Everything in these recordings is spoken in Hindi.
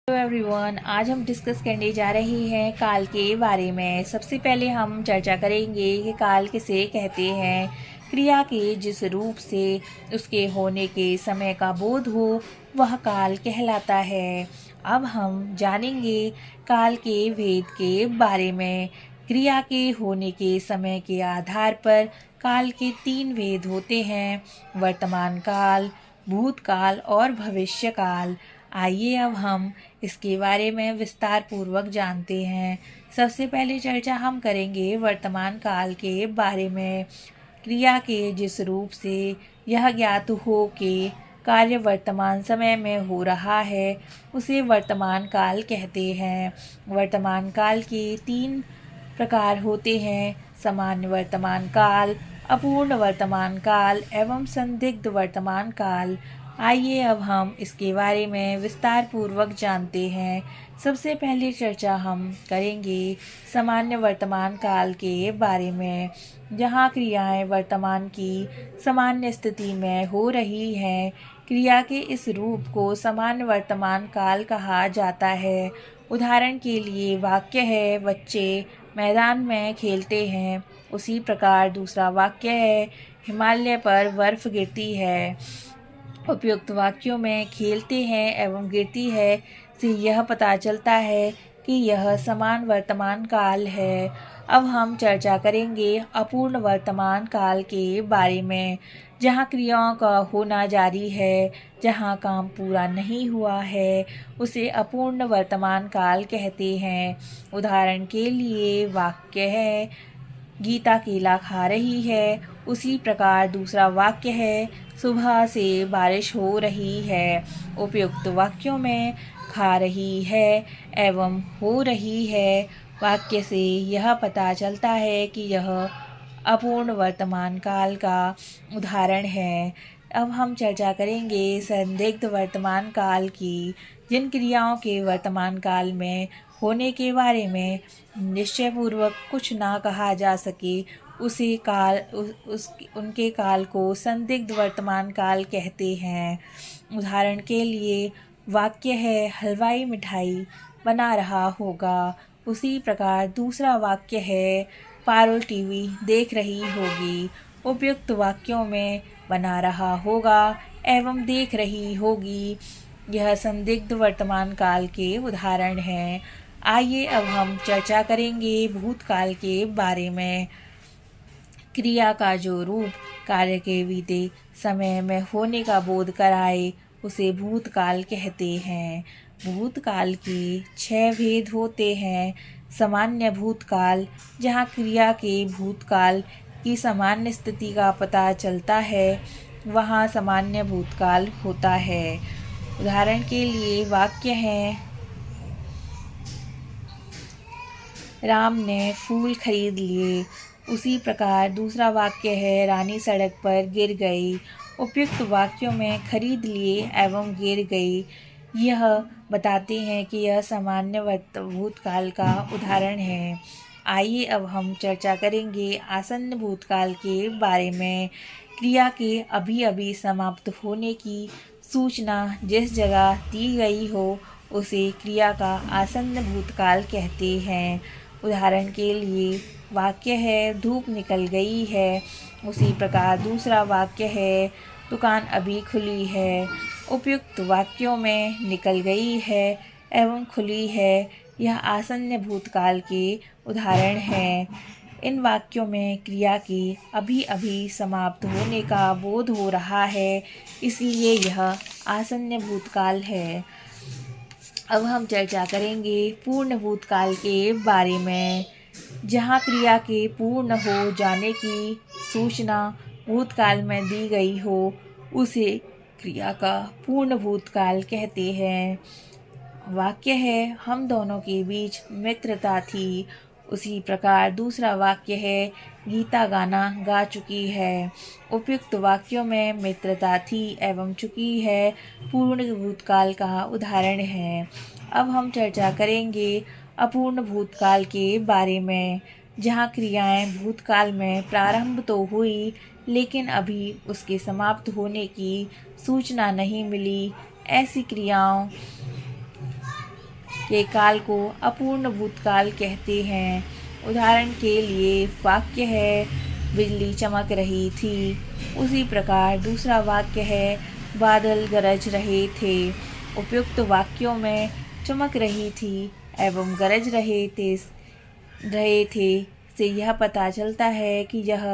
हेलो एवरीवन, आज हम डिस्कस करने जा रहे हैं काल के बारे में। सबसे पहले हम चर्चा करेंगे कि काल किसे कहते हैं। क्रिया के जिस रूप से उसके होने के समय का बोध हो वह काल कहलाता है। अब हम जानेंगे काल के भेद के बारे में। क्रिया के होने के समय के आधार पर काल के 3 भेद होते हैं: वर्तमान काल, भूतकाल और भविष्य काल। आइए अब हम इसके बारे में विस्तार पूर्वक जानते हैं। सबसे पहले चर्चा हम करेंगे वर्तमान काल के बारे में। क्रिया के जिस रूप से यह ज्ञात हो कि कार्य वर्तमान समय में हो रहा है उसे वर्तमान काल कहते हैं। वर्तमान काल के 3 प्रकार होते हैं: सामान्य वर्तमान काल, अपूर्ण वर्तमान काल एवं संदिग्ध वर्तमान काल। आइए अब हम इसके बारे में विस्तार पूर्वक जानते हैं। सबसे पहले चर्चा हम करेंगे सामान्य वर्तमान काल के बारे में, जहाँ क्रियाएं वर्तमान की सामान्य स्थिति में हो रही हैं। क्रिया के इस रूप को सामान्य वर्तमान काल कहा जाता है। उदाहरण के लिए वाक्य है, बच्चे मैदान में खेलते हैं। उसी प्रकार दूसरा वाक्य है, हिमालय पर बर्फ गिरती है। उपयुक्त वाक्यों में खेलते हैं एवं गिरती है से यह पता चलता है कि यह समान वर्तमान काल है। अब हम चर्चा करेंगे अपूर्ण वर्तमान काल के बारे में, जहाँ क्रियाओं का होना जारी है, जहाँ काम पूरा नहीं हुआ है उसे अपूर्ण वर्तमान काल कहते हैं। उदाहरण के लिए वाक्य है, गीता केला खा रही है। उसी प्रकार दूसरा वाक्य है, सुबह से बारिश हो रही है। उपयुक्त वाक्यों में खा रही है एवं हो रही है वाक्य से यह पता चलता है कि यह अपूर्ण वर्तमान काल का उदाहरण है। अब हम चर्चा करेंगे संदिग्ध वर्तमान काल की। जिन क्रियाओं के वर्तमान काल में होने के बारे में निश्चयपूर्वक कुछ ना कहा जा सके उसे काल उनके काल को संदिग्ध वर्तमान काल कहते हैं। उदाहरण के लिए वाक्य है, हलवाई मिठाई बना रहा होगा। उसी प्रकार दूसरा वाक्य है, पारुल टीवी देख रही होगी। उपयुक्त वाक्यों में बना रहा होगा एवं देख रही होगी यह संदिग्ध वर्तमान काल के उदाहरण हैं। आइए अब हम चर्चा करेंगे भूतकाल के बारे में। क्रिया का जो रूप कार्य के बीते समय में होने का बोध कराए उसे भूतकाल कहते हैं। भूतकाल के 6 भेद होते हैं। सामान्य भूतकाल, जहाँ क्रिया के भूतकाल की सामान्य स्थिति का पता चलता है वहाँ सामान्य भूतकाल होता है। उदाहरण के लिए वाक्य हैं, राम ने फूल खरीद लिए। उसी प्रकार दूसरा वाक्य है, रानी सड़क पर गिर गई। उपयुक्त वाक्यों में खरीद लिए एवं गिर गई यह बताते हैं कि यह सामान्य भूतकाल का उदाहरण है। आइए अब हम चर्चा करेंगे आसन्न भूतकाल के बारे में। क्रिया के अभी अभी समाप्त होने की सूचना जिस जगह दी गई हो उसे क्रिया का आसन्न भूतकाल कहते हैं। उदाहरण के लिए वाक्य है, धूप निकल गई है। उसी प्रकार दूसरा वाक्य है, दुकान अभी खुली है। उपयुक्त वाक्यों में निकल गई है एवं खुली है यह आसन्न भूतकाल के उदाहरण हैं। इन वाक्यों में क्रिया के अभी अभी समाप्त होने का बोध हो रहा है, इसलिए यह आसन्न भूतकाल है। अब हम चर्चा करेंगे पूर्ण भूतकाल के बारे में, जहाँ क्रिया के पूर्ण हो जाने की सूचना भूतकाल में दी गई हो उसे क्रिया का पूर्ण भूतकाल कहते हैं। वाक्य है, हम दोनों के बीच मित्रता थी। उसी प्रकार दूसरा वाक्य है, गीता गाना गा चुकी है। उपयुक्त वाक्यों में मित्रता थी एवं चुकी है पूर्ण भूतकाल का उदाहरण है। अब हम चर्चा करेंगे अपूर्ण भूतकाल के बारे में, जहाँ क्रियाएं भूतकाल में प्रारंभ तो हुई लेकिन अभी उसके समाप्त होने की सूचना नहीं मिली। ऐसी क्रियाओं के काल को अपूर्ण भूतकाल कहते हैं। उदाहरण के लिए वाक्य है बिजली चमक रही थी। उसी प्रकार दूसरा वाक्य है बादल गरज रहे थे। उपयुक्त वाक्यों में चमक रही थी एवं गरज रहे थे से यह पता चलता है कि यह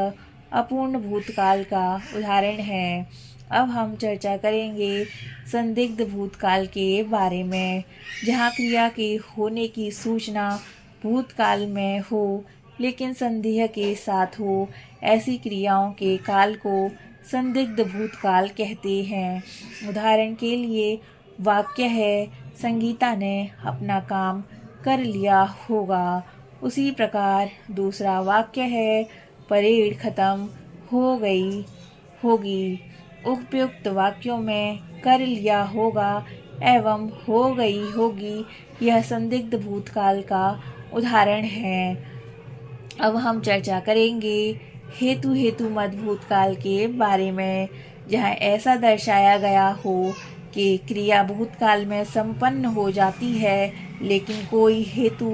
अपूर्ण भूतकाल का उदाहरण है। अब हम चर्चा करेंगे संदिग्ध भूतकाल के बारे में, जहाँ क्रिया के होने की सूचना भूतकाल में हो लेकिन संदेह के साथ हो। ऐसी क्रियाओं के काल को संदिग्ध भूतकाल कहते हैं। उदाहरण के लिए वाक्य है संगीता ने अपना काम कर लिया होगा। उसी प्रकार दूसरा वाक्य है परेड खत्म हो गई होगी। उपयुक्त वाक्यों में कर लिया होगा एवं हो गई होगी यह संदिग्ध भूतकाल का उदाहरण है। अब हम चर्चा करेंगे हेतु मत भूतकाल के बारे में, जहाँ ऐसा दर्शाया गया हो कि क्रिया भूतकाल में संपन्न हो जाती है लेकिन कोई हेतु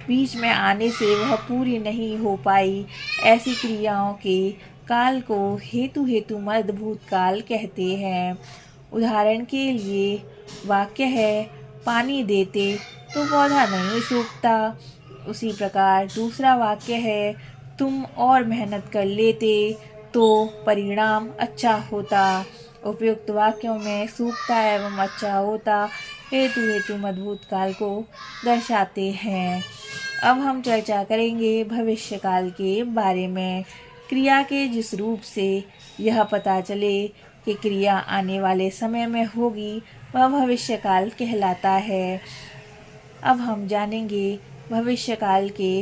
बीच में आने से वह पूरी नहीं हो पाई। ऐसी क्रियाओं के काल को हेतु मत भूतकाल कहते हैं। उदाहरण के लिए वाक्य है पानी देते तो पौधा नहीं सूखता। उसी प्रकार दूसरा वाक्य है तुम और मेहनत कर लेते तो परिणाम अच्छा होता। उपयुक्त वाक्यों में सूखता एवं अच्छा होता हेतु मत भूतकाल को दर्शाते हैं। अब हम चर्चा करेंगे भविष्यकाल के बारे में। क्रिया के जिस रूप से यह पता चले कि क्रिया आने वाले समय में होगी वह भविष्यकाल कहलाता है। अब हम जानेंगे भविष्यकाल के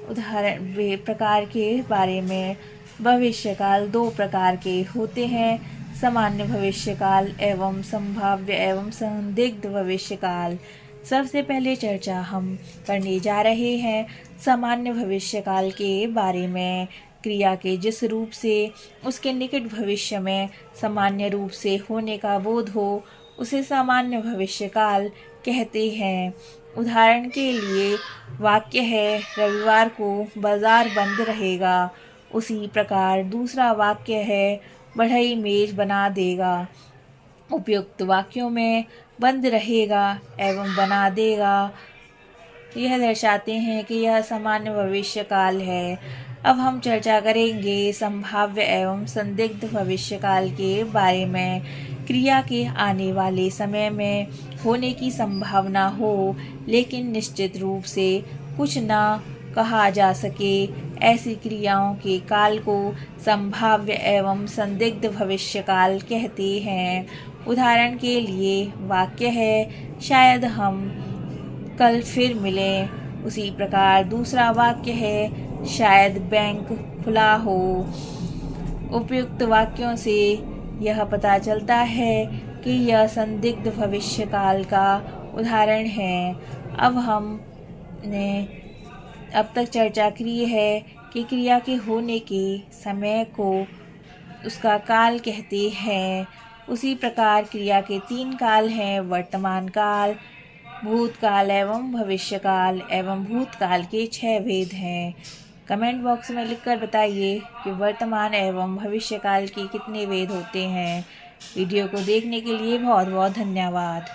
उदाहरण प्रकार के बारे में। भविष्यकाल दो प्रकार के होते हैं, सामान्य भविष्यकाल एवं संभाव्य एवं संदिग्ध भविष्यकाल। सबसे पहले चर्चा हम करने जा रहे हैं सामान्य भविष्यकाल के बारे में। क्रिया के जिस रूप से उसके निकट भविष्य में सामान्य रूप से होने का बोध हो उसे सामान्य भविष्यकाल कहते हैं। उदाहरण के लिए वाक्य है रविवार को बाजार बंद रहेगा। उसी प्रकार दूसरा वाक्य है बढ़ई मेज बना देगा। उपयुक्त वाक्यों में बंद रहेगा एवं बना देगा यह दर्शाते हैं कि यह सामान्य भविष्यकाल है। अब हम चर्चा करेंगे संभाव्य एवं संदिग्ध भविष्यकाल के बारे में। क्रिया के आने वाले समय में होने की संभावना हो लेकिन निश्चित रूप से कुछ न कहा जा सके, ऐसी क्रियाओं के काल को संभाव्य एवं संदिग्ध भविष्यकाल कहते हैं। उदाहरण के लिए वाक्य है शायद हम कल फिर मिलें। उसी प्रकार दूसरा वाक्य है शायद बैंक खुला हो। उपयुक्त वाक्यों से यह पता चलता है कि यह संदिग्ध भविष्यकाल का उदाहरण है। अब हमने अब तक चर्चा की है कि क्रिया के होने के समय को उसका काल कहते हैं। उसी प्रकार क्रिया के तीन काल हैं, वर्तमान काल, भूतकाल एवं भविष्यकाल एवं भूतकाल के 6 भेद हैं। कमेंट बॉक्स में लिखकर बताइए कि वर्तमान एवं भविष्यकाल के कितने भेद होते हैं। वीडियो को देखने के लिए बहुत बहुत धन्यवाद।